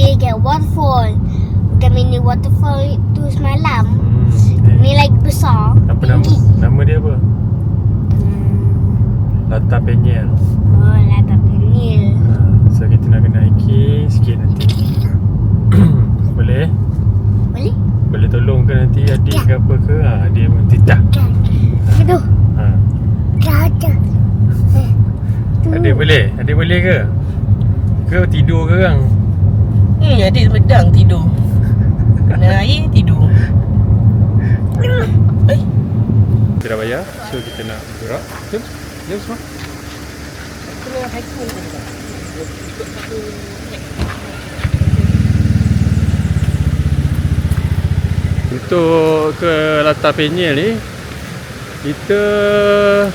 pergi ke waterfall. Bukan mini waterfall tu semalam. Ni lagi besar. Apa tinggi. nama dia apa? Lata Penyel. Oh, Lata Penyel. So kita nak kena hiking sikit nanti. Boleh? Boleh? Boleh tolong ke nanti adik ke apa ke? Dia pun tidak. Itu. Ada. Adik boleh? Adik boleh ke? Ke tidur ke orang? Adik medang tidur. Kena air tidur. Kita dah bayar. So kita nak gerak. Jom. Jom semua. Kena hiking juga. Untuk ke Lata Penyel ni, kita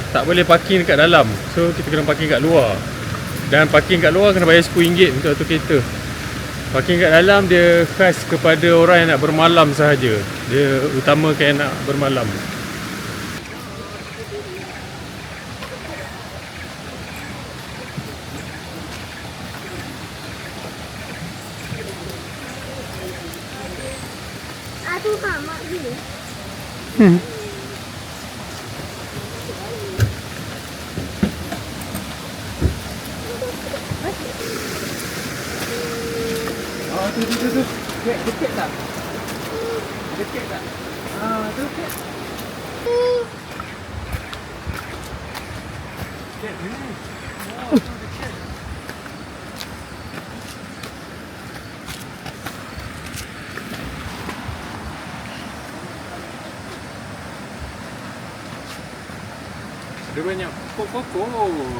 tak boleh parking dekat dalam. So kita kena parking kat luar. Dan parking kat luar kena bayar RM10 untuk satu kereta. Parking kat dalam dia khas kepada orang yang nak bermalam sahaja. Dia utamakan yang nak bermalam. Aduh, mak dia. Tu. Dekat tak? Dekat tak? Tu dekat. Ada banyak pokok-pokok.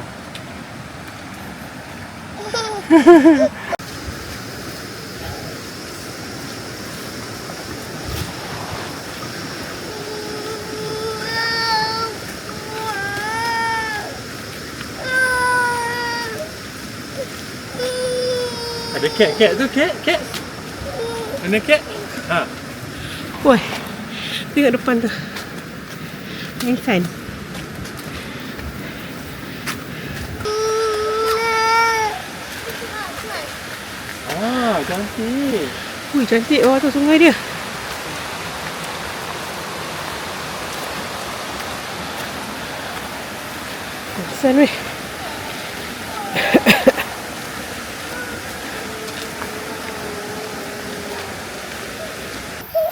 Ada cat tu, cat. Mana cat? Woi. Tengok depan tu. Insan. Cantik. Ui, cantik bawah tu sungai dia. Insan weh.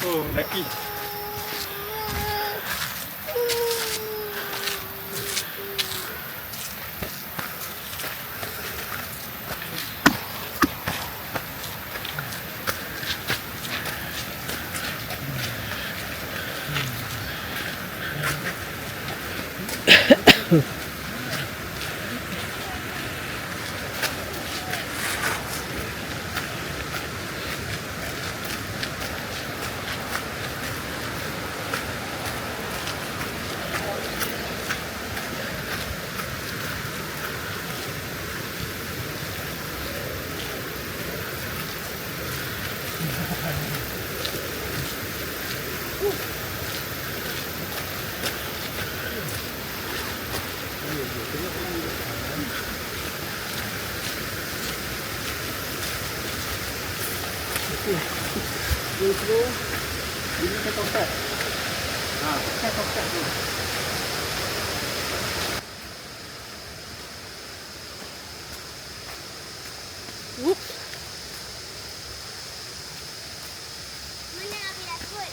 Oh, laki. Slow. Ini ke tongkat. Pakai tongkat tu. Whoops. Mana Abi dah kot?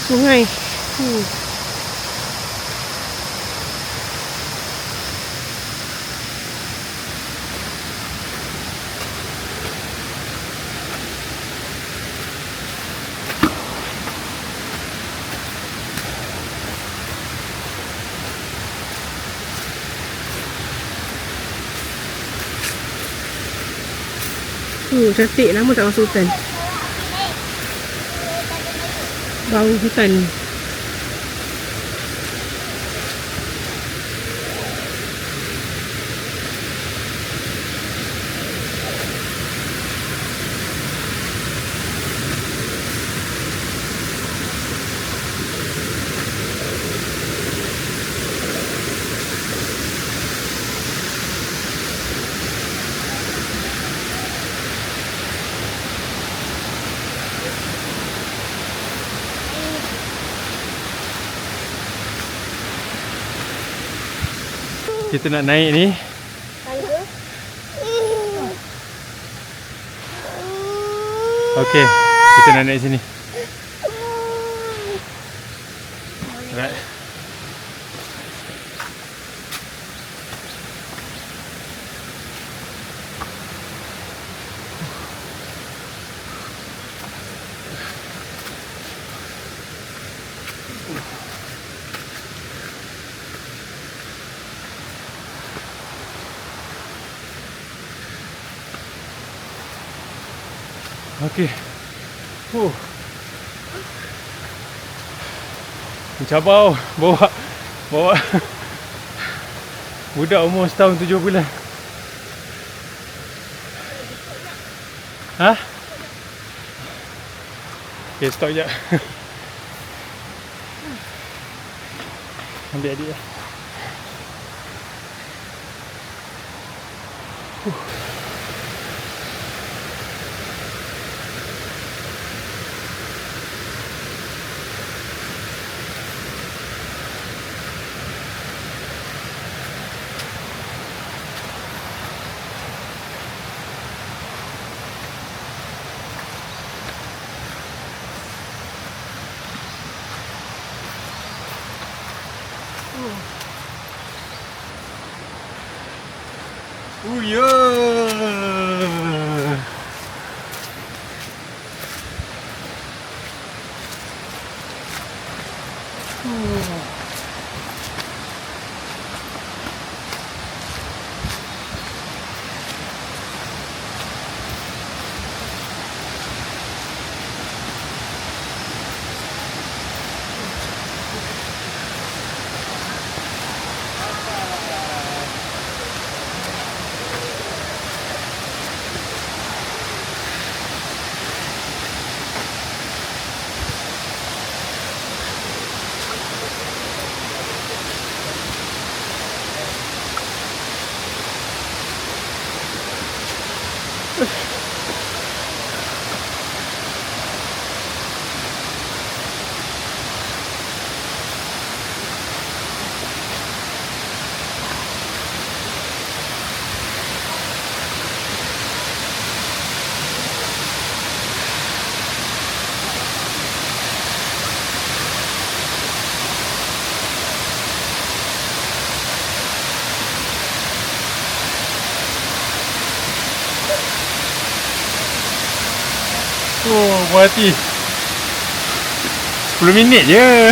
Sungai. Cantik, lama tak masuk hutan. Bau hutan. Kita nak naik ni. Okey, kita nak naik sini. Alright. Okey. Mencabar bawa budak umur setahun 7 bulan. Ha? Okay, stop sekejap. Ambil adik lah. Oh ya. Oh, buat hati. 10 minit je.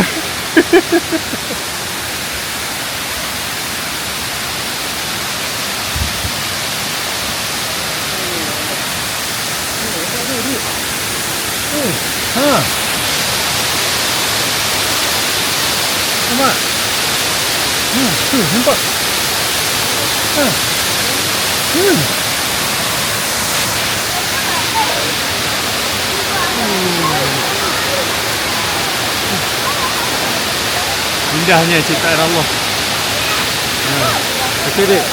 Ha. Nampak? Tu, nampak? Ha. Indahnya ciptaan Allah. Okey dek.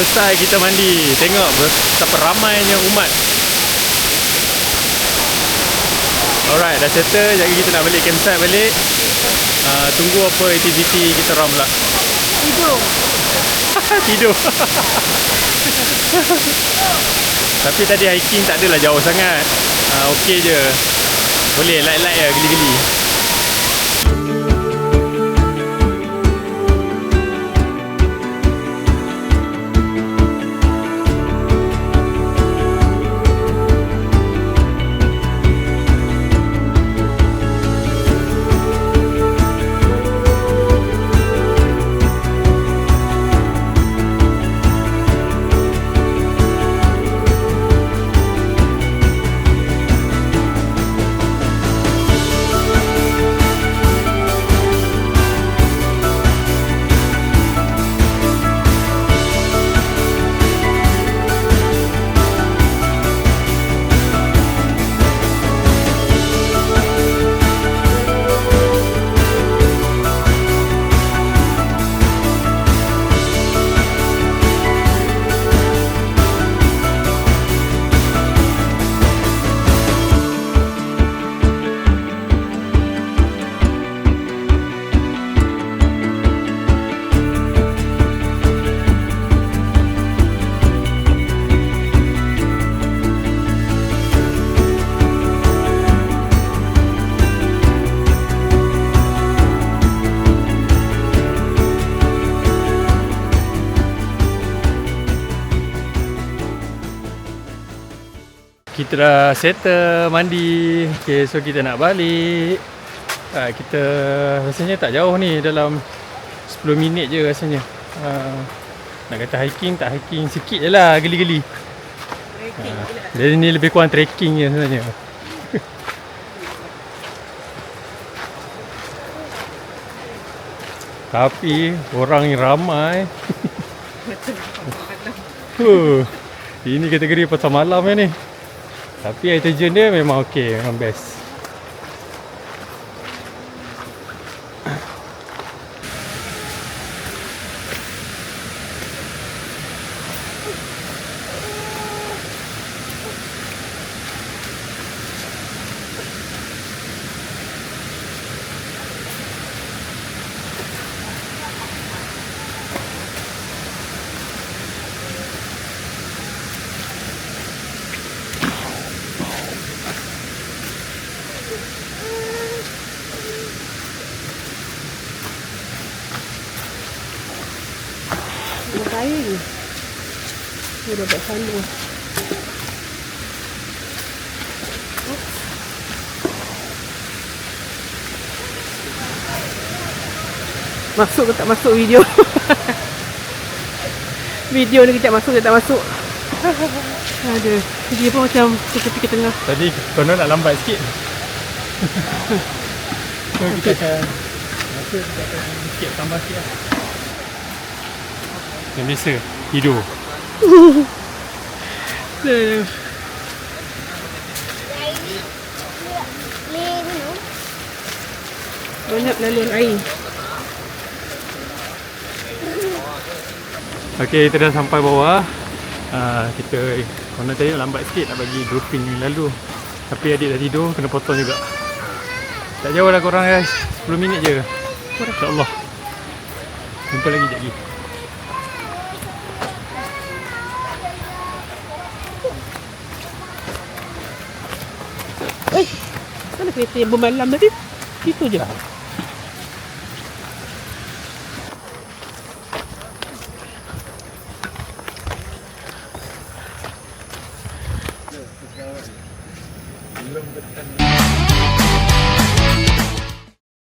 Selesai kita mandi. Tengok betapa ramainya umat. Alright, dah settle. Jadi kita nak balik campsite balik. Tunggu apa aktiviti kita orang pula. Tidur. Tidur. Tapi tadi hiking tak adalah jauh sangat. Okey je. Boleh light-light je, geli-geli. Kita dah settle mandi. Okay, so kita nak balik. Kita rasanya tak jauh ni, dalam 10 minit je rasanya. Nak kata hiking, tak hiking, sikit je lah, geli-geli. Jadi ni lebih kurang trekking je sebenarnya. Tapi orang yang ramai. Ini kategori pasal malam ni. Tapi air terjun dia memang okey, memang best. Air ni. Dia dah buat sandung. Masuk ke tak masuk video? Video ni kejap masuk ke tak masuk? Ada. Dia pun macam tepi ke tengah. Tadi konon nak lambat sikit. So kita akan masuk, kita akan sikit tambah sikit lah. Yang biasa, tidur. Banyak laluan air. Okey, kita dah sampai bawah. Kita konon tadi nak lambat sikit, nak bagi grouping lalu. Tapi adik dah tidur, kena potong juga. Tak jauh lah korang guys, 10 minit je. InsyaAllah. Jumpa lagi sekejap lagi. Mana kereta yang bermalam tadi? Itu je. Belum